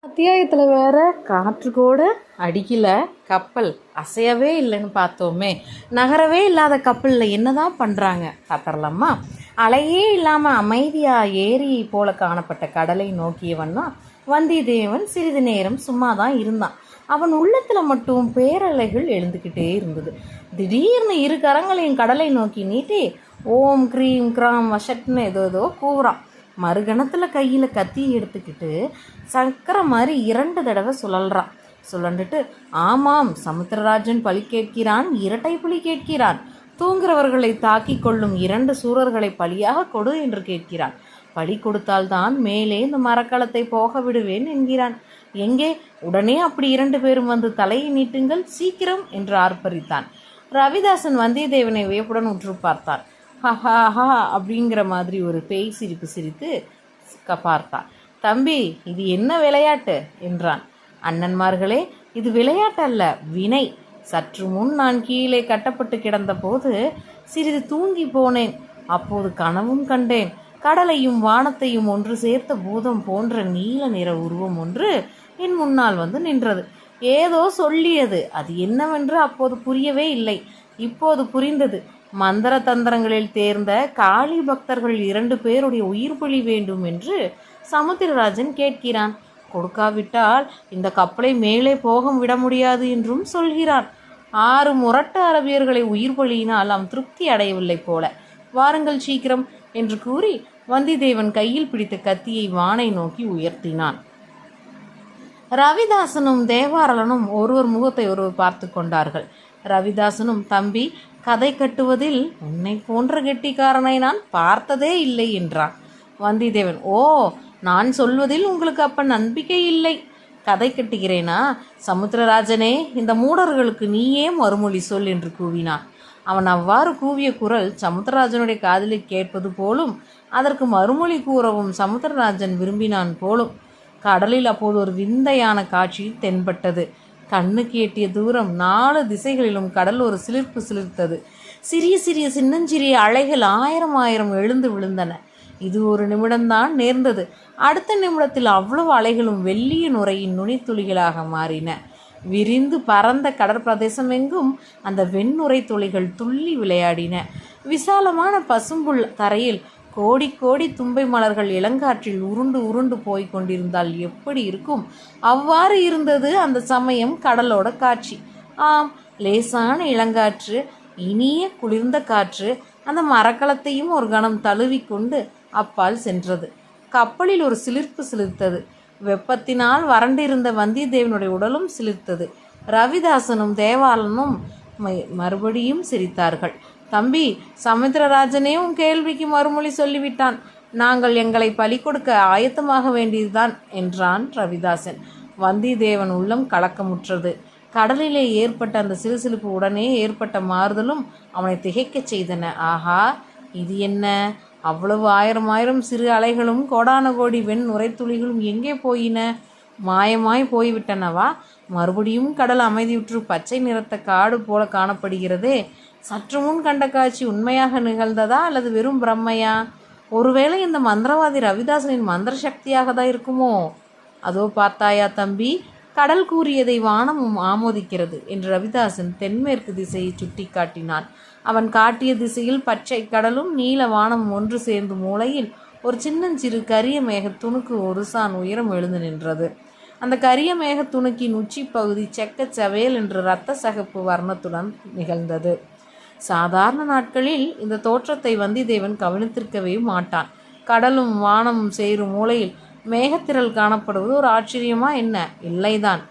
அத்தியாயத்தில் வேற காற்று கூட அடிக்கல, கப்பல் அசையவே இல்லைன்னு பார்த்தோமே. நகரவே இல்லாத கப்பலில் என்னதான் பண்ணுறாங்க பார்த்துடலாமா? அலையே இல்லாமல் அமைதியாக ஏரி போல காணப்பட்ட கடலை நோக்கியவன்னா வந்தியத்தேவன் சிறிது நேரம் சும்மா தான் இருந்தான். அவன் உள்ளத்தில் மட்டும் பேரலைகள் எழுந்துக்கிட்டே இருந்தது. திடீர்னு இரு கரங்களையும் கடலை நோக்கி நீட்டி ஓம் க்ரீம் கிராம் வஷட்னு ஏதோ கூவுறான். மறுகணத்தில் கையில் கத்தியை எடுத்துக்கிட்டு சக்கரை மாதிரி 2 தடவை சுழல்றான். சுழண்டுட்டு ஆமாம், சமுத்திரராஜன் பழி கேட்கிறான், இரட்டை புலி கேட்கிறான், தூங்குறவர்களை தாக்கி கொள்ளும் 2 சூரர்களை பலியாக கொடு என்று கேட்கிறான். பலி கொடுத்தால்தான் மேலே இந்த மரக்கலத்தை போக விடுவேன் என்கிறான். எங்கே? உடனே அப்படி 2 பேரும் வந்து தலையை நீட்டுங்கள் சீக்கிரம் என்று ஆர்ப்பரித்தான். ரவிதாசன் வந்தியத்தேவனை வியப்புடன் உற்று பார்த்தான். ஹஹா அப்படிங்கிற மாதிரி ஒரு பேய் சிரிப்பு சிரித்து பார்த்தான். தம்பி, இது என்ன விளையாட்டு என்றான். அண்ணன்மார்களே, இது விளையாட்டல்ல, வினை. சற்று முன் நான் கீழே கட்டப்பட்டு கிடந்த போது சிறிது தூங்கி போனேன். அப்போது கனவும் கண்டேன். கடலையும் வானத்தையும் ஒன்று சேர்த்த பூதம் போன்ற நீல நிற உருவம் ஒன்று என் முன்னால் வந்து நின்றது. ஏதோ சொல்லியது, அது என்னவென்று அப்போது புரியவே இல்லை. இப்போது புரிந்தது. மந்திர தந்திரங்களில் தேர்ந்த காளி பக்தர்கள் 2 பேருடைய உயிர் பலி வேண்டும் என்று சமுத்திரராஜன் கேட்கிறான். கொடுக்காவிட்டால் இந்த கப்பலை மேலே போக விட முடியாது என்றும் சொல்கிறான். 6 முரட்டு அரபியர்களை உயிர் பலியினால் அவன் திருப்தி அடையவில்லை போல. வாருங்கள் சீக்கிரம் என்று கூறி வந்தியத்தேவன் கையில் பிடித்த கத்தியை வானை நோக்கி உயர்த்தினான். ரவிதாசனும் தேவாரலனும் ஒருவர் முகத்தை ஒருவர் பார்த்து கொண்டார்கள். ரவிதாசனும், தம்பி, கதை கட்டுவதில் உன்னை போன்ற கெட்டிக்காரனை நான் பார்த்ததே இல்லை என்றான். வந்தியத்தேவன், ஓ, நான் சொல்வதில் உங்களுக்கு அப்ப நம்பிக்கை இல்லை. கதை கட்டுகிறேனா? சமுத்திரராஜனே, இந்த மூடர்களுக்கு நீயே மறுமொழி சொல் என்று கூவினான். அவன் அவ்வாறு கூவிய குரல் சமுத்திரராஜனுடைய காதில் கேட்பது போலும் அதற்கு மறுமொழி கூறவும் சமுத்திரராஜன் விரும்பினான் போலும். கடலில் அப்போது ஒரு விந்தையான காட்சி தென்பட்டது. கண்ணுக்கு எட்டிய தூரம் 4 திசைகளிலும் கடல் ஒரு சிலிர்ப்பு சிலிர்த்தது. சிறிய சிறிய சின்னஞ்சிறிய அலைகள் 1000 எழுந்து விழுந்தன. இது ஒரு நிமிடம்தான் நேர்ந்தது. அடுத்த நிமிடத்தில் அவ்வளவு அலைகளும் வெள்ளிய நுரையின் நுனித்துளிகளாக மாறின. விரிந்து பரந்த கடற்பிரதேசம் எங்கும் அந்த வெண்ணுரை துளிகள் துள்ளி விளையாடின. விசாலமான பசும்புல் தரையில் கோடி கோடி தும்பை மலர்கள் இளங்காற்றில் உருண்டு உருண்டு போய் கொண்டிருந்தால் எப்படி இருக்கும்? அவ்வாறு இருந்தது அந்த சமயம் கடலோட காட்சி. ஆம், லேசான இளங்காற்று, இனிய குளிர்ந்த காற்று அந்த மரக்கலத்தையும் ஒரு கணம் தழுவி கொண்டு அப்பால் சென்றது. கப்பலில் ஒரு சிலிர்ப்பு சிலிர்த்தது. வெப்பத்தினால் வறண்டிருந்த வந்தியத்தேவனுடைய உடலும் சிலிர்த்தது. ரவிதாசனும் தேவாலனும் மறுபடியும் சிரித்தார்கள். தம்பி, சமுத்திரராஜனே உன் கேள்விக்கு மறுமொழி சொல்லிவிட்டான். நாங்கள் எங்களை பலி கொடுக்க ஆயத்தமாக வேண்டியதுதான் என்றான் ரவிதாசன். வந்தியத்தேவன் உள்ளம் கலக்கமுற்றது. கடலிலே ஏற்பட்ட அந்த சிலுசிலுப்பு உடனே ஏற்பட்ட மாறுதலும் அவனை திகைக்கச் செய்தன. ஆஹா, இது என்ன? அவ்வளவு 1000 சிறு அலைகளும் கோடான கோடி வெண் நுரைத்துளிகளும் எங்கே போயின? மாயமாய் போய்விட்டனவா? மறுபடியும் கடல் அமைதியுற்று பச்சை நிறத்த காடு போல காணப்படுகிறதே. சற்று முன் கண்ட காட்சி உண்மையாக நிகழ்ந்ததா அல்லது வெறும் பிரம்மையா? ஒருவேளை இந்த மந்திரவாதி ரவிதாசனின் மந்திர சக்தியாக தான் இருக்குமோ? அதோ பார்த்தாயா தம்பி, கடல் கூறியதை வானமும் ஆமோதிக்கிறது என்று ரவிதாசன் தென்மேற்கு திசையை சுட்டி காட்டினான். அவன் காட்டிய திசையில் பச்சை கடலும் நீல வானமும் ஒன்று சேர்ந்து மூலையில் ஒரு சின்னஞ்சிறு கரிய மேக துணுக்கு ஒரு சான் உயரம் எழுந்து நின்றது. அந்த கரிய மேக துணுக்கின் உச்சி பகுதி செக்கச் சவேல் என்று இரத்த சகப்பு வர்ணத்துடன் நிகழ்ந்தது. சாதாரண நாட்களில் இந்த தோற்றத்தை வந்தியத்தேவன் கவனித்திருக்கவே மாட்டான். கடலும் வானமும் சேரும் மூலையில் மேகத்திரள் காணப்படுவது ஒரு ஆச்சரியமா என்ன? இல்லைதான்.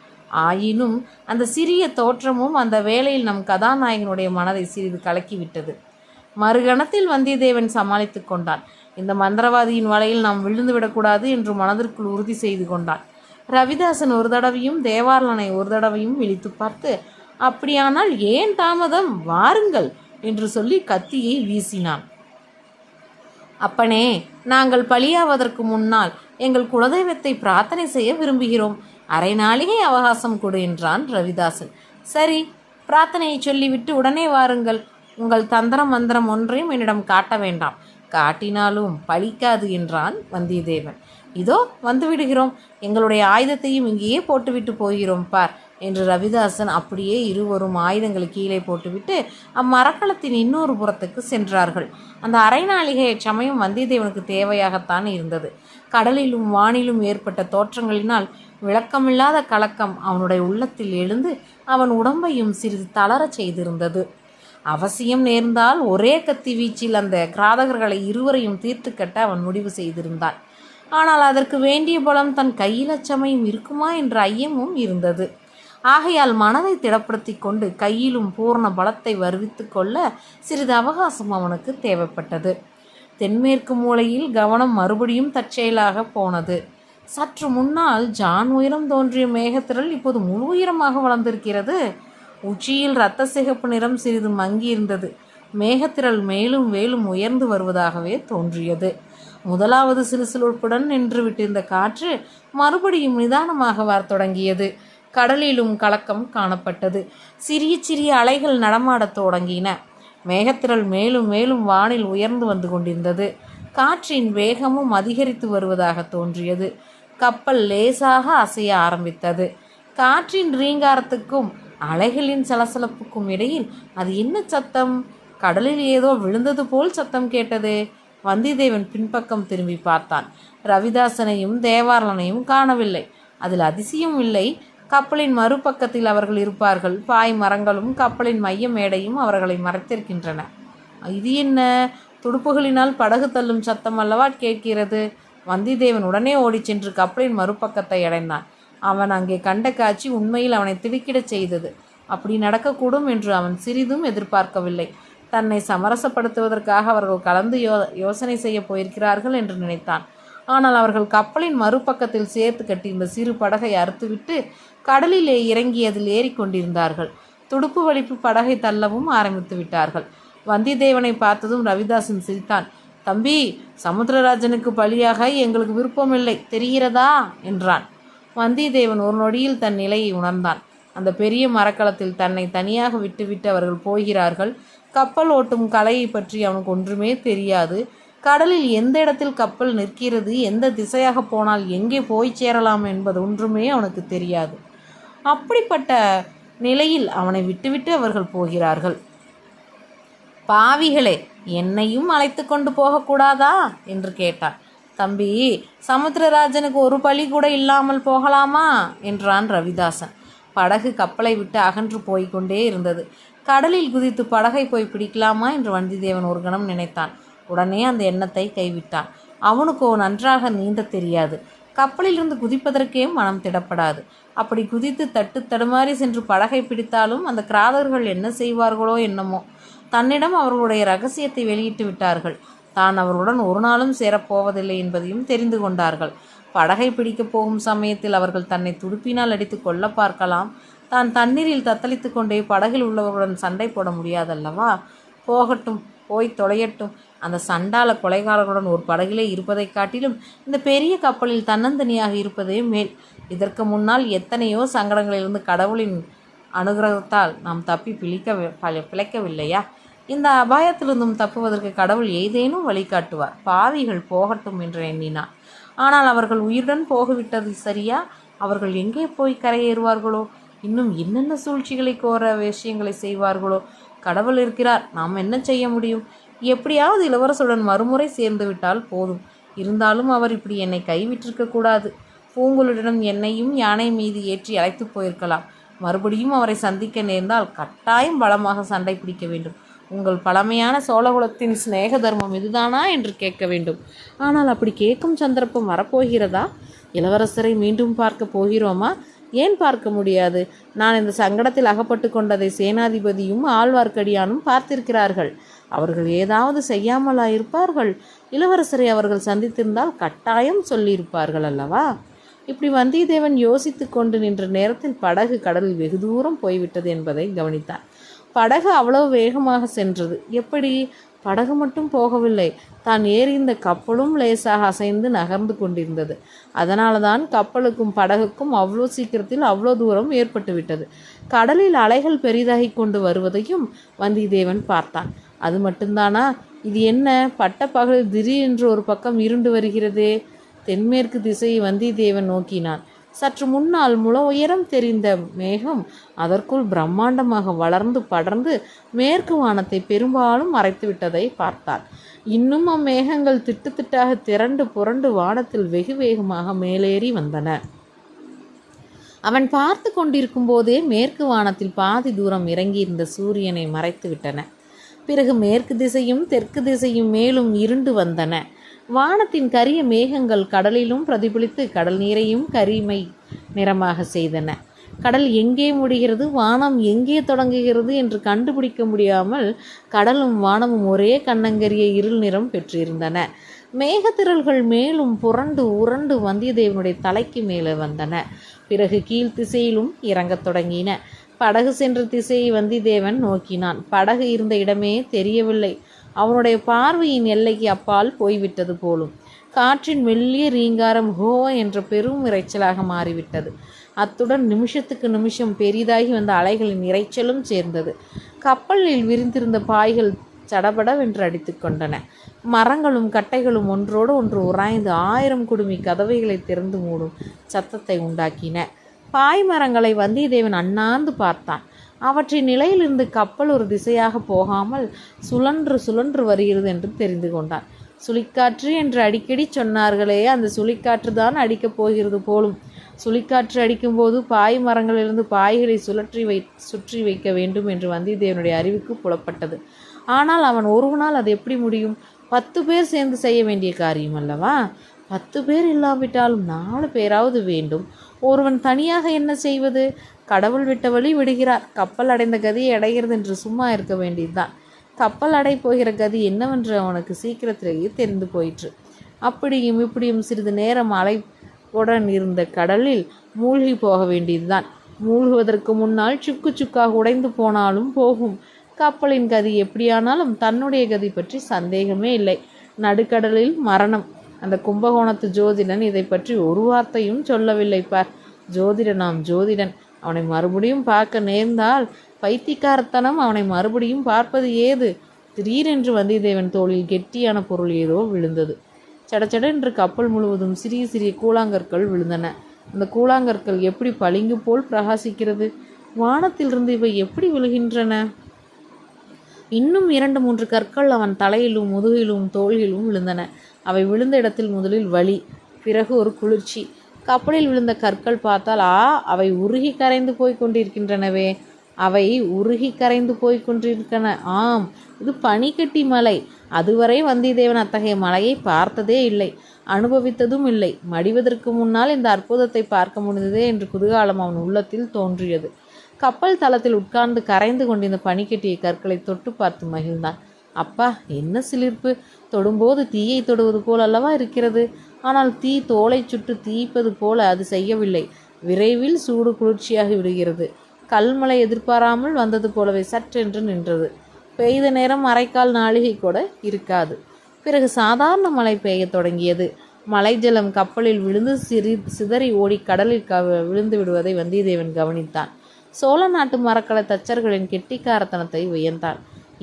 ஆயினும் அந்த சிறிய தோற்றமும் அந்த வேளையில் நம் கதாநாயகனுடைய மனதை சிறிது கலக்கிவிட்டது. மறுகணத்தில் வந்தியத்தேவன் சமாளித்து கொண்டான். இந்த மந்திரவாதியின் வலையில் நாம் விழுந்து விடக்கூடாது என்று மனதிற்குள் உறுதி செய்து கொண்டான். ரவிதாசன் ஒரு தடவையும் தேவாரலனை ஒரு தடவையும் விழித்து பார்த்து, அப்படியானால் ஏன் தாமதம், வாருங்கள் என்று சொல்லி கத்தியை வீசினான். அப்பனே, நாங்கள் பலியாவதற்கு முன்னால் எங்கள் குலதெய்வத்தை பிரார்த்தனை செய்ய விரும்புகிறோம். அரை நாளிகை அவகாசம் கொடு என்றான் ரவிதாசன். சரி, பிரார்த்தனையை சொல்லிவிட்டு உடனே வாருங்கள். உங்கள் தந்திரம் மந்திரம் ஒன்றையும் என்னிடம் காட்ட வேண்டாம். காட்டினாலும் பலிக்காது என்றான் வந்தியத்தேவன். இதோ வந்து விடுகிறோம், எங்களுடைய ஆயுதத்தையும் இங்கேயே போட்டுவிட்டு போகிறோம் பார் என்று ரவிதாசன் அப்படியே இருவரும் ஆயுதங்களை கீழே போட்டுவிட்டு அம்மரக்களத்தின் இன்னொரு புறத்துக்கு சென்றார்கள். அந்த அரைநாளிகை சமயம் வந்தியத்தேவனுக்கு தேவையாகத்தான் இருந்தது. கடலிலும் வானிலும் ஏற்பட்ட தோற்றங்களினால் விளக்கமில்லாத கலக்கம் அவனுடைய உள்ளத்தில் எழுந்து அவன் உடம்பையும் சிறிது தளரச் செய்திருந்தது. அவசியம் நேர்ந்தால் ஒரே கத்தி வீச்சில் அந்த கிராதகர்களை இருவரையும் தீர்த்து கட்ட அவன் முடிவு செய்திருந்தான். ஆனால் அதற்கு வேண்டிய பலம் தன் கையில் அச்சமயம் இருக்குமா என்ற ஐயமும் இருந்தது. ஆகையால் மனதை திடப்படுத்தி கொண்டு கையிலும் பூர்ண பலத்தை வருவித்து கொள்ள சிறிது அவகாசம் அவனுக்கு தேவைப்பட்டது. தென்மேற்கு மூலையில் கவனம் மறுபடியும் தற்செயலாக போனது. சற்று முன்னால் ஜான் உயரம் தோன்றிய மேகத்திரள் இப்போது முழு உயரமாக வளர்ந்திருக்கிறது. உச்சியில் இரத்த சிகப்பு நிறம் சிறிது மங்கியிருந்தது. மேகத்திரள் மேலும் மேலும் உயர்ந்து வருவதாகவே தோன்றியது. முதலாவது சிலுசிலுப்புடன் நின்று விட்டிருந்த காற்று மறுபடியும் நிதானமாக வரத் தொடங்கியது. கடலிலும் கலக்கம் காணப்பட்டது. சிறிய சிறிய அலைகள் நடமாடத் தொடங்கின. மேகத்திரள் மேலும் மேலும் வானில் உயர்ந்து வந்து கொண்டிருந்தது. காற்றின் வேகமும் அதிகரித்து வருவதாக தோன்றியது. கப்பல் லேசாக அசைய ஆரம்பித்தது. காற்றின் ரீங்காரத்துக்கும் அலைகளின் சலசலப்புக்கும் இடையில் அது என்ன சத்தம்? கடலில் ஏதோ விழுந்தது போல் சத்தம் கேட்டது. வந்தியத்தேவன் பின்பக்கம் திரும்பி பார்த்தான். ரவிதாசனையும் தேவாரலனையும் காணவில்லை. அதில் அதிசயம் இல்லை. கப்பலின் மறுபக்கத்தில் அவர்கள் இருப்பார்கள். பாய் மரங்களும் கப்பலின் மைய மேடையும் அவர்களை மறைத்திருக்கின்றன. இது என்ன? துடுப்புகளினால் படகு தள்ளும் சத்தம் அல்லவா கேட்கிறது. வந்தியத்தேவன் உடனே ஓடிச் சென்று கப்பலின் மறுபக்கத்தை அடைந்தான். அவன் அங்கே கண்ட காட்சி உண்மையில் அவனை திடுக்கிடச் செய்தது. அப்படி நடக்கக்கூடும் என்று அவன் சிறிதும் எதிர்பார்க்கவில்லை. தன்னை சமரசப்படுத்துவதற்காக அவர்கள் கலந்து யோசனை செய்ய போயிருக்கிறார்கள் என்று நினைத்தான். ஆனால் அவர்கள் கப்பலின் மறுபக்கத்தில் சேர்த்து கட்டியிருந்த சிறு படகை அறுத்துவிட்டு கடலிலே இறங்கி அதில் ஏறிக்கொண்டிருந்தார்கள். துடுப்பு வலிப்பு படகை தள்ளவும் ஆரம்பித்து விட்டார்கள். வந்தியத்தேவனை பார்த்ததும் ரவிதாசன் சிரித்தான். தம்பி, சமுத்திரராஜனுக்கு பலியாக எங்களுக்கு விருப்பமில்லை, தெரிகிறதா என்றான். வந்தியத்தேவன் ஒரு நொடியில் தன் நிலையை உணர்ந்தான். அந்த பெரிய மரக்கலத்தில் தன்னை தனியாக விட்டுவிட்டு அவர்கள் போகிறார்கள். கப்பல் ஓட்டும் கலையை பற்றி அவனுக்கு ஒன்றுமே தெரியாது. கடலில் எந்த இடத்தில் கப்பல் நிற்கிறது, எந்த திசையாக போனால் எங்கே போய் சேரலாம் என்பது ஒன்றுமே அவனுக்கு தெரியாது. அப்படிப்பட்ட நிலையில் அவனை விட்டுவிட்டு அவர்கள் போகிறார்கள். பாவிகளே, என்னையும் அழைத்து கொண்டு போகக்கூடாதா என்று கேட்டான். தம்பி, சமுத்திரராஜனுக்கு ஒரு பலி கூட இல்லாமல் போகலாமா என்றான் ரவிதாசன். படகு கப்பலை விட்டு அகன்று போய்கொண்டே இருந்தது. கடலில் குதித்து படகை போய் பிடிக்கலாமா என்று வந்தியத்தேவன் ஒரு கணம் நினைத்தான். உடனே அந்த எண்ணத்தை கைவிட்டான். அவனுக்கோ நன்றாக நீந்த தெரியாது. கப்பலிலிருந்து குதிப்பதற்கே மனம் திடப்படாது. அப்படி குதித்து தட்டு தடுமாறி சென்று படகை பிடித்தாலும் அந்த கிராதர்கள் என்ன செய்வார்களோ என்னமோ. தன்னிடம் அவர்களுடைய ரகசியத்தை வெளியிட்டு விட்டார்கள். தான் அவர்களுடன் ஒரு நாளும் சேரப்போவதில்லை என்பதையும் தெரிந்து கொண்டார்கள். படகை பிடிக்கப் போகும் சமயத்தில் அவர்கள் தன்னை துடுப்பினால் அடித்து கொல்ல பார்க்கலாம். தான் தண்ணீரில் தத்தளித்து கொண்டே படகில் உள்ளவர்களுடன் சண்டை போட முடியாதல்லவா? போகட்டும், போய் தொலையட்டும். அந்த சண்டால கொலைகாரர்களுடன் ஒரு படகிலே இருப்பதை காட்டிலும் இந்த பெரிய கப்பலில் தன்னந்தனியாக இருப்பதே மேல். இதற்கு முன்னால் எத்தனையோ சங்கடங்களிலிருந்து கடவுளின் அனுகிரகத்தால் நாம் தப்பி பிழைக்கவில்லையா? இந்த அபாயத்திலிருந்தும் தப்புவதற்கு கடவுள் ஏதேனும் வழிகாட்டுவார். பாவிகள் போகட்டும் என்று எண்ணினான். ஆனால் அவர்கள் உயிருடன் போகவிட்டது சரியா? அவர்கள் எங்கே போய் கரையேறுவார்களோ? இன்னும் என்னென்ன சூழ்ச்சிகளை கோர விஷயங்களை செய்வார்களோ? கடவுள் இருக்கிறார், நாம் என்ன செய்ய முடியும்? எப்படியாவது இளவரசுடன் மறுமுறை சேர்ந்து விட்டால் போதும். இருந்தாலும் அவர் இப்படி என்னை கைவிட்டிருக்க கூடாது. பூங்குழலிடம் என்னையும் யானை மீது ஏற்றி அழைத்து போயிருக்கலாம். மறுபடியும் அவரை சந்திக்க நேர்ந்தால் கட்டாயம் பலமாக சண்டை பிடிக்க வேண்டும். உங்கள் பழமையான சோழகுலத்தின் சிநேக தர்மம் இதுதானா என்று கேட்க வேண்டும். ஆனால் அப்படி கேட்கும் சந்தர்ப்பம் வரப்போகிறதா? இளவரசரை மீண்டும் பார்க்க போகிறோமா? ஏன் பார்க்க முடியாது? நான் இந்த சங்கடத்தில் அகப்பட்டு கொண்டதை சேனாதிபதியும் ஆழ்வார்க்கடியானும் பார்த்திருக்கிறார்கள். அவர்கள் ஏதாவது செய்யாமலா இருப்பார்கள்? இளவரசரை அவர்கள் சந்தித்திருந்தால் கட்டாயம் சொல்லியிருப்பார்கள் அல்லவா? இப்படி வந்தியத்தேவன் யோசித்து கொண்டு நின்ற நேரத்தில் படகு கடலில் வெகு தூரம் போய்விட்டது என்பதை கவனித்தான். படகு அவ்வளவு வேகமாக சென்றது. எப்படி? படகு மட்டும் போகவில்லை, தான் ஏறியிருந்த கப்பலும் லேசாக அசைந்து நகர்ந்து கொண்டிருந்தது. அதனால தான் கப்பலுக்கும் படகுக்கும் அவ்வளோ சீக்கிரத்தில் அவ்வளோ தூரம் ஏற்பட்டு விட்டது. கடலில் அலைகள் பெரிதாகி கொண்டு வருவதையும் வந்தியத்தேவன் பார்த்தான். அது மட்டும்தானா? இது என்ன? பட்ட பகலில் திடீரென்று ஒரு பக்கம் இருண்டு வருகிறதே. தென்மேற்கு திசையை வந்தியத்தேவன் நோக்கினான். சற்று முன்னால் முழ உயரம் தெரிந்த மேகம் அதற்குள் பிரம்மாண்டமாக வளர்ந்து படர்ந்து மேற்கு வானத்தை பெரும்பாலும் மறைத்து விட்டதை பார்த்தான். இன்னும் அம்மேகங்கள் திட்டு திட்டாக திரண்டு புரண்டு வானத்தில் வெகு வேகமாக மேலேறி வந்தன. அவன் பார்த்து கொண்டிருக்கும் போதே மேற்கு வானத்தில் பாதி தூரம் இறங்கியிருந்த சூரியனை மறைத்து விட்டன. பிறகு மேற்கு திசையும் தெற்கு திசையும் மேலும் இருண்டு வந்தன. வானத்தின் கரிய மேகங்கள் கடலிலும் பிரதிபலித்து கடல் நீரையும் கரிமை நிறமாக செய்தன. கடல் எங்கே முடிகிறது, வானம் எங்கே தொடங்குகிறது என்று கண்டுபிடிக்க முடியாமல் கடலும் வானமும் ஒரே கண்ணங்கரிய இருள் நிறம் பெற்றிருந்தன. மேகத்திரள்கள் மேலும் புரண்டு உரண்டு வந்தியத்தேவனுடைய தலைக்கு மேலே வந்தன. பிறகு கீழ் திசையிலும் இறங்கத் தொடங்கின. படகு சென்ற திசையை வந்தியத்தேவன் நோக்கினான். படகு இருந்த இடமே தெரியவில்லை. அவனுடைய பார்வையின் எல்லைக்கு அப்பால் போய்விட்டது போலும். காற்றின் மெல்லிய ரீங்காரம் ஹோ என்ற பெரும் இரைச்சலாக மாறிவிட்டது. அத்துடன் நிமிஷத்துக்கு நிமிஷம் பெரிதாகி வந்த அலைகளின் இரைச்சலும் சேர்ந்தது. கப்பலில் விரிந்திருந்த பாய்கள் சடபடவென்று அடித்து கொண்டன. மரங்களும் கட்டைகளும் ஒன்றோடு ஒன்று உராய்ந்து 1000 குடுமி கதவைகளை திறந்து மூடும் சத்தத்தை உண்டாக்கின. பாய் மரங்களை வந்தியத்தேவன் அண்ணாந்து பார்த்தான். அவற்றின் நிலையிலிருந்து கப்பல் ஒரு திசையாக போகாமல் சுழன்று சுழன்று வருகிறது என்று தெரிந்து கொண்டான். சுழிக்காற்று என்று அடிக்கடி சொன்னார்களே, அந்த சுழிக்காற்று தான் அடிக்கப் போகிறது போலும். சுழிக்காற்று அடிக்கும்போது பாய் மரங்களிலிருந்து பாய்களை சுற்றி வைக்க வேண்டும் என்று வந்தியத்தேவனுடைய அறிவுக்கு புலப்பட்டது. ஆனால் அவன் ஒருவனால் அது எப்படி முடியும்? 10 பேர் சேர்ந்து செய்ய வேண்டிய காரியம் அல்லவா? 10 பேர் இல்லாவிட்டாலும் 4 பேராவது வேண்டும். ஒருவன் தனியாக என்ன செய்வது? கடவுள் விட்ட வழி விடுகிறார். கப்பல் அடைந்த கதியை அடைகிறது என்று சும்மா இருக்க வேண்டியதுதான். கப்பல் அடை போகிற கதி என்னவென்று அவனுக்கு சீக்கிரத்திலேயே தெரிந்து போயிற்று. அப்படியும் இப்படியும் சிறிது நேரம் அலைவுடன் இருந்த கடலில் மூழ்கி போக வேண்டியதுதான். மூழ்குவதற்கு முன்னால் சுக்கு சுக்காக உடைந்து போனாலும் போகும். கப்பலின் கதி எப்படியானாலும் தன்னுடைய கதி பற்றி சந்தேகமே இல்லை. நடுக்கடலில் மரணம். அந்த கும்பகோணத்து ஜோதிடன் இதை பற்றி ஒரு வார்த்தையும் சொல்லவில்லை பார். ஜோதிடனாம் ஜோதிடன். அவனை மறுபடியும் பார்க்க நேர்ந்தால் பைத்தியக்காரத்தனம். அவனை மறுபடியும் பார்ப்பது ஏது? திடீரென்று வந்தியத்தேவன் தோளில் கெட்டியான பொருள் ஏதோ விழுந்தது. சடச்சடென்று கப்பல் முழுவதும் சிறிய சிறிய கூழாங்கற்கள் விழுந்தன. அந்த கூழாங்கற்கள் எப்படி பளிங்கு போல் பிரகாசிக்கிறது? வானத்திலிருந்து இவை எப்படி விழுகின்றன? இன்னும் 2-3 கற்கள் அவன் தலையிலும் முதுகிலும் தோள்களிலும் விழுந்தன. அவை விழுந்த இடத்தில் முதலில் வலி, பிறகு ஒரு குளிர்ச்சி. கப்பலில் விழுந்த கற்கள் பார்த்தால் அவை உருகி கரைந்து போய் கொண்டிருக்கின்றனவே. அவை உருகி கரைந்து போய் கொண்டிருக்கின்றன. ஆம், இது பனிக்கட்டி மலை. அதுவரை வந்தியத்தேவன் அத்தகைய மலையை பார்த்ததே இல்லை, அனுபவித்ததும் இல்லை. மடிவதற்கு முன்னால் இந்த அற்புதத்தை பார்க்க முடிந்ததே என்று குதூகலம் அவன் உள்ளத்தில் தோன்றியது. கப்பல் தளத்தில் உட்கார்ந்து கரைந்து கொண்டிருந்த பனிக்கட்டிய கற்களை தொட்டு பார்த்து மகிழ்ந்தான். அப்பா, என்ன சிலிர்ப்பு! தொடும்போது தீயை தொடுவது போல் அல்லவா இருக்கிறது. ஆனால் தீ தோலை சுட்டு தீப்பது போல அது செய்யவில்லை. விரைவில் சூடு குளிர்ச்சியாகி விடுகிறது. கல்மழை எதிர்பாராமல் வந்தது போலவே சற்றென்று நின்றது. பெய்த நேரம் அரைக்கால் நாழிகை கூட இருக்காது. பிறகு சாதாரண மழை பெய்யத் தொடங்கியது. மழை ஜலம் கப்பலில் விழுந்து சிதறி ஓடி கடலில் விழுந்து விடுவதை வந்தியத்தேவன் கவனித்தான். சோழ நாட்டு மரக்கலை தச்சர்களின் கெட்டிக்காரத்தனத்தை வியந்தான்.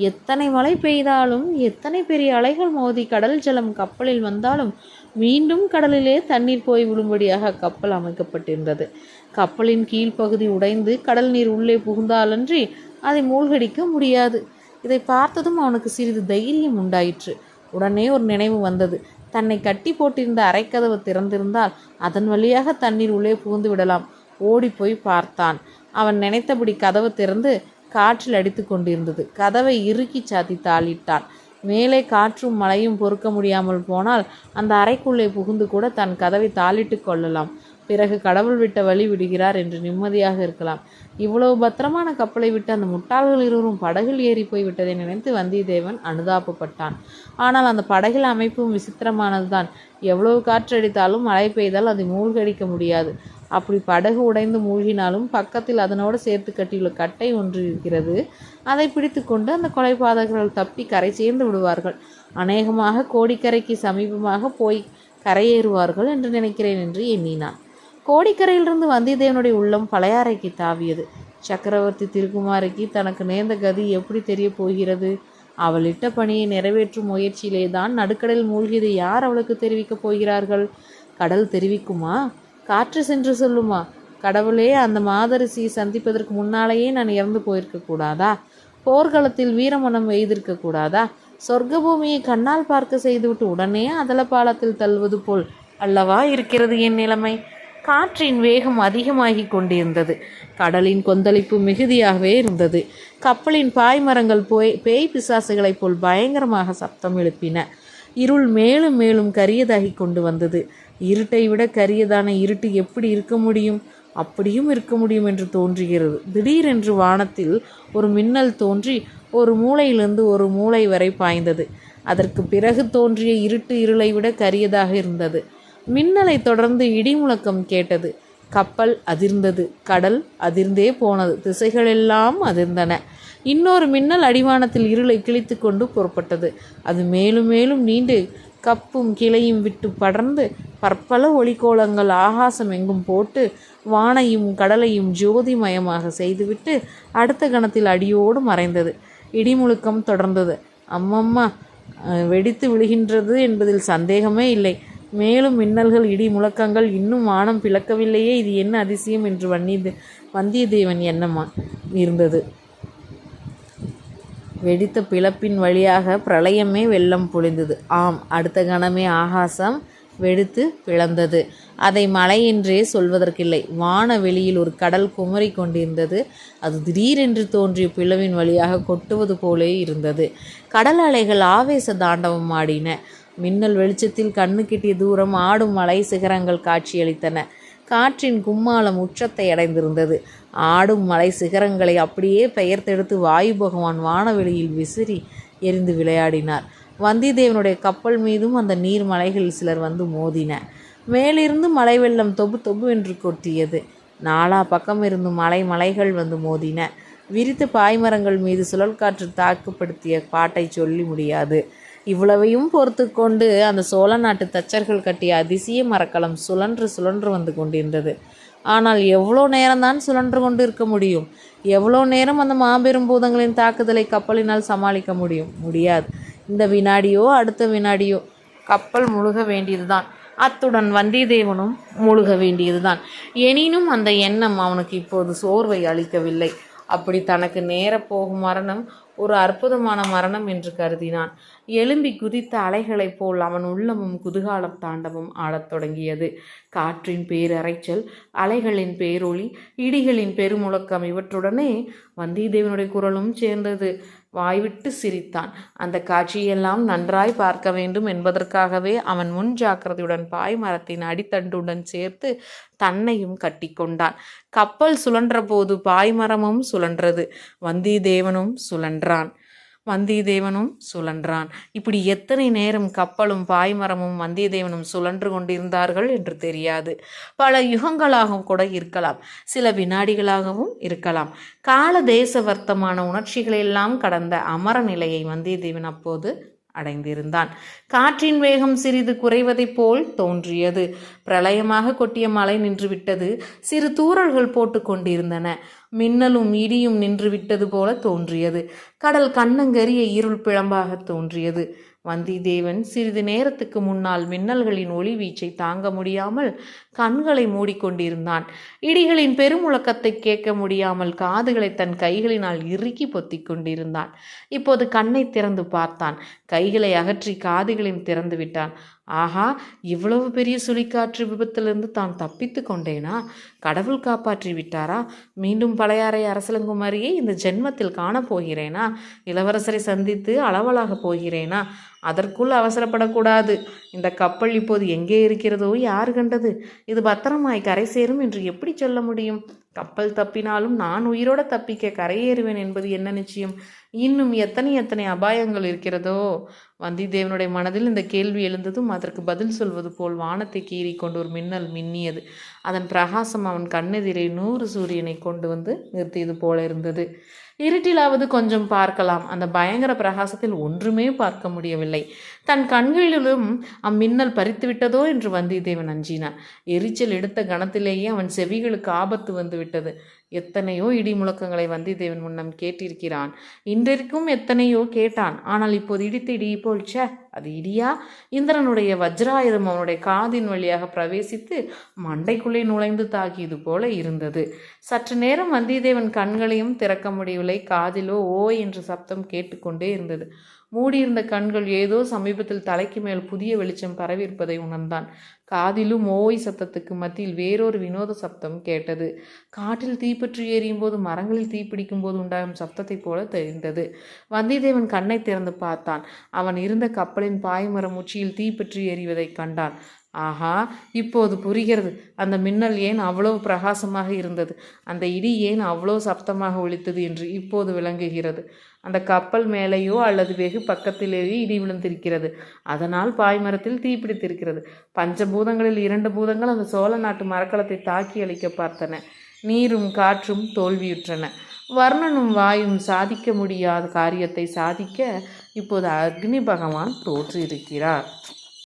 எத்தனை மழை பெய்தாலும், எத்தனை பெரிய அலைகள் மோதி கடல் ஜலம் கப்பலில் வந்தாலும் மீண்டும் கடலிலே தண்ணீர் போய் விழும்படியாக கப்பல் அமைக்கப்பட்டிருந்தது. கப்பலின் கீழ்ப்பகுதி உடைந்து கடல் நீர் உள்ளே புகுந்தாலன்றி அதை மூழ்கடிக்க முடியாது. இதை பார்த்ததும் அவனுக்கு சிறிது தைரியம் உண்டாயிற்று. உடனே ஒரு நினைவு வந்தது. தன்னை கட்டி போட்டிருந்த அரைக்கதவு திறந்திருந்தால் அதன் வழியாக தண்ணீர் உள்ளே புகுந்து விடலாம். ஓடிப்போய் பார்த்தான். அவன் நினைத்தபடி கதவு திறந்து காற்றில் அடித்து கொண்டிருந்தது. கதவை இறுக்கி சாத்தி தாளிட்டான். மேலே காற்றும் மழையும் பொறுக்க முடியாமல் போனால் அந்த அறைக்குள்ளே புகுந்து கூட தன் கதவை தாளிட்டு கொள்ளலாம். பிறகு கடவுள் விட்ட வழி விடுகிறார் என்று நிம்மதியாக இருக்கலாம். இவ்வளவு பத்திரமான கப்பலை விட்டு அந்த முட்டாள்கள் இருவரும் படகில் ஏறி போய்விட்டதை நினைத்து வந்தியத்தேவன் அனுதாபப்பட்டான். ஆனால் அந்த படகில் அமைப்பும் விசித்திரமானதுதான். எவ்வளவு காற்றடித்தாலும் மழை பெய்தால் அதை மூழ்கடிக்க முடியாது. அப்படி படகு உடைந்து மூழ்கினாலும் பக்கத்தில் அதனோடு சேர்த்து கட்டியுள்ள கட்டை ஒன்று இருக்கிறது. அதை பிடித்து கொண்டு அந்த கொலைபாதகர்கள் தப்பி கரை சேர்ந்து விடுவார்கள். அநேகமாக கோடிக்கரைக்கு சமீபமாக போய் கரையேறுவார்கள் என்று நினைக்கிறேன் என்று எண்ணினான். கோடிக்கரையிலிருந்து வந்தியத்தேவனுடைய உள்ளம் பழையாறைக்கு தாவியது. சக்கரவர்த்தி திருக்குமாரிக்கு தனக்கு நேர்ந்த கதி எப்படி தெரிய போகிறது? அவள் இட்ட பணியை நிறைவேற்றும் முயற்சியிலே தான் நடுக்கடலில் மூழ்கியதை யார் அவளுக்கு தெரிவிக்கப் போகிறார்கள்? கடல் தெரிவிக்குமா? காற்று சென்று சொல்லுமா? கடவுளே, அந்த மாதரிசியை சந்திப்பதற்கு முன்னாலேயே நான் இறந்து போயிருக்க கூடாதா? போர்க்களத்தில் வீரமனம் எய்திருக்க கூடாதா? சொர்க்க பூமியை கண்ணால் பார்க்க செய்துவிட்டு உடனே அதல பாலத்தில் தள்ளுவது போல் அல்லவா இருக்கிறது என் நிலைமை. காற்றின் வேகம் அதிகமாகி கொண்டிருந்தது. கடலின் கொந்தளிப்பு மிகுதியாகவே இருந்தது. கப்பலின் பாய்மரங்கள் பேய் பிசாசுகளைப் போல் பயங்கரமாக சப்தம் எழுப்பின. இருள் மேலும் மேலும் கரியதாகி கொண்டு வந்தது. இருட்டை விட கரியதான இருட்டு எப்படி இருக்க முடியும்? அப்படியும் இருக்க முடியும் என்று தோன்றுகிறது. திடீரென்று வானத்தில் ஒரு மின்னல் தோன்றி ஒரு மூலையிலிருந்து ஒரு மூலை வரை பாய்ந்தது. அதற்கு பிறகு தோன்றிய இருட்டு இருளை விட கரியதாக இருந்தது. மின்னலை தொடர்ந்து இடி முழக்கம் கேட்டது. கப்பல் அதிர்ந்தது. கடல் அதிர்ந்தே போனது. திசைகளெல்லாம் அதிர்ந்தன. இன்னொரு மின்னல் அடிவானத்தில் இருளை கிழித்து கொண்டு புறப்பட்டது. அது மேலும் மேலும் நீண்டு கப்பும் கிளையும் விட்டு படர்ந்து பற்பல ஒளிக்கோலங்கள் ஆகாசம் எங்கும் போட்டு வானையும் கடலையும் ஜோதிமயமாக செய்துவிட்டு அடுத்த கணத்தில் அடியோடு மறைந்தது. இடிமுழுக்கம் தொடர்ந்தது. அம்மம்மா, வெடித்து விழுகின்றது என்பதில் சந்தேகமே இல்லை. மேலும் மின்னல்கள், இடி முழக்கங்கள், இன்னும் வானம் பிளக்கவில்லையே, இது என்ன அதிசயம் என்று வந்தியத்தேவன் எண்ணமா இருந்தது. வெடித்த பிளப்பின் வழியாக பிரளயமே வெள்ளம் பொழிந்தது. ஆம், அடுத்த கணமே ஆகாசம் வெடித்து பிளந்தது. அதை மழை என்றே சொல்வதற்கில்லை. வானவெளியில் ஒரு கடல் குமரி கொண்டிருந்தது. அது திடீரென்று தோன்றிய பிளவின் வழியாக கொட்டுவது போலே இருந்தது. கடல் அலைகள் ஆவேச தாண்டவம் ஆடின. மின்னல் வெளிச்சத்தில் கண்ணு கிட்டிய தூரம் ஆடும் மலை சிகரங்கள் காட்சியளித்தன. காற்றின் கும்மாளம் உச்சத்தை அடைந்திருந்தது. ஆடும் மலை சிகரங்களை அப்படியே பெயர்த்தெடுத்து வாயு பகவான் வானவெளியில் விசிறி எரிந்து விளையாடினார். வந்தியத்தேவனுடைய கப்பல் மீதும் அந்த நீர் மலைகளில் சிலர் வந்து மோதின. மேலிருந்து மலை வெள்ளம் தொபு தொபு என்று கொட்டியது. நாலா பக்கம் இருந்து மலைகள் வந்து மோதின. விரித்த பாய்மரங்கள் மீது சுழல் காற்று தாக்குப்படுத்திய பாட்டை சொல்லி முடியாது. இவ்வளவையும் பொறுத்து கொண்டு அந்த சோழ நாட்டு தச்சர்கள் கட்டிய அதிசய மரக்கலம் சுழன்று வந்து கொண்டிருந்தது. ஆனால் எவ்வளோ நேரம்தான் சுழன்று கொண்டு இருக்க முடியும்? எவ்வளோ நேரம் அந்த மாபெரும் பூதங்களின் தாக்குதலை கப்பலினால் சமாளிக்க முடியும்? முடியாது. இந்த வினாடியோ அடுத்த வினாடியோ கப்பல் முழுக வேண்டியதுதான். அத்துடன் வந்தியத்தேவனும் முழுக வேண்டியதுதான். எனினும் அந்த எண்ணம் அவனுக்கு இப்போது சோர்வை அளிக்கவில்லை. அப்படி தனக்கு நேரப்போகும் மரணம் ஒரு அற்புதமான மரணம் என்று கருதினான். எழும்பி குதித்த அலைகளைப் போல் அவன் உள்ளமும் குதூகலம் தாண்டவம் ஆடத் தொடங்கியது. காற்றின் பேரரைச்சல், அலைகளின் பேரொளி, இடிகளின் பெருமுழக்கம் இவற்றுடனே வந்தியத்தேவனுடைய குரலும் சேர்ந்தது. வாய்விட்டு சிரித்தான். அந்த காட்சியெல்லாம் நன்றாய் பார்க்க வேண்டும் என்பதற்காகவே அவன் முன் ஜாக்கிரதையுடன் பாய்மரத்தின் அடித்தண்டுடன் சேர்த்து தன்னையும் கட்டி கொண்டான். கப்பல் சுழன்ற போது பாய்மரமும் சுழன்றது. வந்தியத்தேவனும் சுழன்றான். இப்படி எத்தனை நேரம் கப்பலும் பாய்மரமும் வந்தியத்தேவனும் சுழன்று கொண்டிருந்தார்கள் என்று தெரியாது. பல யுகங்களாகவும் கூட இருக்கலாம், சில வினாடிகளாகவும் இருக்கலாம். கால தேச வர்த்தமான உணர்ச்சிகளெல்லாம் கடந்த அமர நிலையை வந்தியத்தேவன் அப்போது அடைந்திருந்தான். காற்றின் வேகம் சிறிது குறைவதைப் போல் தோன்றியது. பிரளயமாக கொட்டிய மழை நின்றுவிட்டது. சிறு தூறல்கள் போட்டு கொண்டிருந்தன. மின்னலும் இடியும் நின்றுவிட்டது போல தோன்றியது. கடல் கண்ணங்கரிய இருள் பிழம்பாக தோன்றியது. வந்தியத்தேவன் சிறிது நேரத்துக்கு முன்னால் மின்னல்களின் ஒளி வீச்சை தாங்க முடியாமல் கண்களை மூடிக்கொண்டிருந்தான். இடிகளின் பெருமுழக்கத்தை கேட்க முடியாமல் காதுகளை தன் கைகளினால் இறுக்கி பொத்திக் கொண்டிருந்தான். இப்போது கண்ணை திறந்து பார்த்தான். கைகளை அகற்றி காதுகளையும் திறந்து விட்டான். ஆஹா, இவ்வளவு பெரிய சுழிக்காற்று விபத்திலிருந்து தான் தப்பித்து கொண்டேனா? கடவுள் காப்பாற்றி விட்டாரா? மீண்டும் பழையாறை அரசலங்குமாரியை இந்த ஜென்மத்தில் காணப்போகிறேனா? இளவரசரை சந்தித்து அளவலாக போகிறேனா? அதற்குள் அவசரப்படக்கூடாது. இந்த கப்பல் இப்போது எங்கே இருக்கிறதோ யார் கண்டது? இது பத்திரமாய் கரை சேரும் என்று எப்படி சொல்ல முடியும்? கப்பல் தப்பினாலும் நான் உயிரோட தப்பிக்க கரையேறுவேன் என்பது என்ன நிச்சயம்? இன்னும் எத்தனை அபாயங்கள் இருக்கிறதோ? வந்தியத்தேவனுடைய மனதில் இந்த கேள்வி எழுந்ததும் அதற்கு பதில் சொல்வது போல் வானத்தை கீறி கொண்டு ஒரு மின்னல் மின்னியது. அதன் பிரகாசம் அவன் கண்ணெதிரே 100 சூரியனை கொண்டு வந்து நிறுத்தியது போல இருந்தது. இருட்டிலாவது கொஞ்சம் பார்க்கலாம். அந்த பயங்கர பிரகாசத்தில் ஒன்றுமே பார்க்க முடியவில்லை. தன் கண்களிலும் அம்மின்னல் பறித்து விட்டதோ என்று வந்தியத்தேவன் அஞ்சினான். எரிச்சல் எடுத்த கணத்திலேயே அவன் செவிகளுக்கு ஆபத்து வந்து விட்டது. எத்தனையோ இடி முழக்கங்களை வந்தியத்தேவன் முன்னம் கேட்டிருக்கிறான். இன்றைக்கும் எத்தனையோ கேட்டான். ஆனால் இப்போது இடித்த இடி போல், ச்சே, அது இடியா? இந்திரனுடைய வஜ்ராயுதம் அவனுடைய காதின் வழியாக பிரவேசித்து மண்டைக்குள்ளே நுழைந்து தாக்கியது போல இருந்தது. சற்று நேரம் வந்தியத்தேவன் கண்களையும் திறக்க முடியவில்லை. காதிலோ ஓ என்ற சப்தம் கேட்டுக்கொண்டே இருந்தது. மூடியிருந்த கண்கள் ஏதோ சமீபத்தில் தலைக்கு மேல் புதிய வெளிச்சம் பரவியிருப்பதை உணர்ந்தான். காதிலும் ஓய் சத்தத்துக்கு மத்தியில் வேறொரு வினோத சப்தம் கேட்டது. காட்டில் தீப்பற்றி எரியும் போது, மரங்களில் தீப்பிடிக்கும் போது உண்டாகும் சப்தத்தைப் போல தெரிந்தது. வந்தியத்தேவன் கண்ணை திறந்து பார்த்தான். அவன் இருந்த கப்பலின் பாய்மரம் உச்சியில் தீப்பற்றி எரிவதைக் கண்டான். ஆஹா, இப்போது புரிகிறது. அந்த மின்னல் ஏன் அவ்வளவு பிரகாசமாக இருந்தது, அந்த இடி ஏன் அவ்வளோ சப்தமாக ஒலித்தது என்று இப்போது விளங்குகிறது. அந்த கப்பல் மேலேயோ அல்லது வெகு பக்கத்திலேயே இடி விழுந்திருக்கிறது. அதனால் பாய்மரத்தில் தீப்பிடித்திருக்கிறது. பஞ்சபூதங்களில் 2 பூதங்கள் அந்த சோழ நாட்டு மரக்கலத்தை தாக்கி அழிக்க பார்த்தன. நீரும் காற்றும் தோல்வியுற்றன. வர்ணனும் வாயும் சாதிக்க முடியாத காரியத்தை சாதிக்க இப்போது அக்னி பகவான் தோற்றிருக்கிறார்.